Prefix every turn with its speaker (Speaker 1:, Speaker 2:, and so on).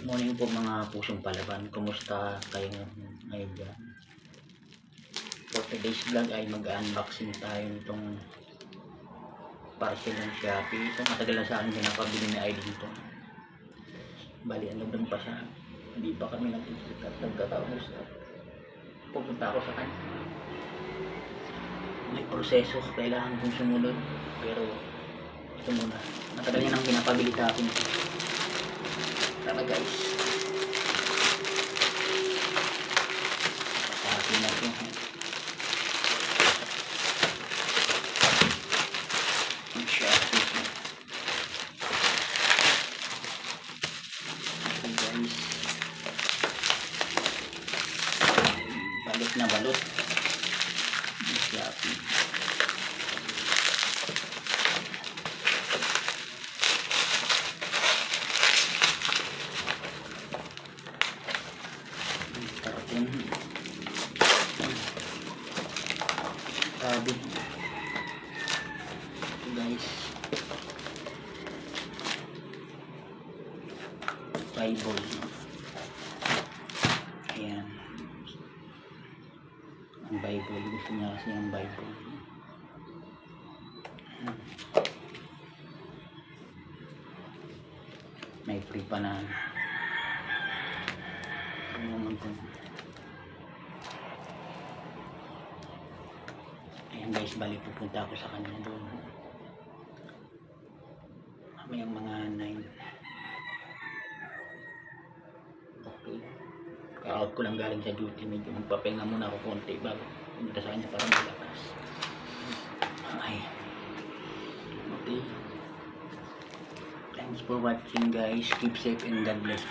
Speaker 1: Morning po mga pusong palaban. Kumusta kayo ngayon dyan? For today's vlog ay mag-unboxing tayo nitong parcel ng Shopee. Ito matagal na sa akin pinapabili ni ID dito. Bali ano doon pa siya. Hindi pa kami nakikita at nagkatapos at pupunta ako sa kanya. May proseso kailangan kong sumunod, pero ito muna. Matagal niya nang pinapabili sa akin. Tama guys, pasakin natin ang Shopee. Ito guys, balot na balot ang Shopee. Grabe. Ito guys, Bible. Ayan, ang Bible. Gusto niya kasi ang Bible. May free pa na ayan guys, balik pupunta ako sa kanya doon mamayang mga 9. Okay, ka-out ko lang galing sa duty, medyo magpapahinga muna ako konti bago pumunta sa kanya para malakas. Okay, thanks for watching guys, keep safe and God bless.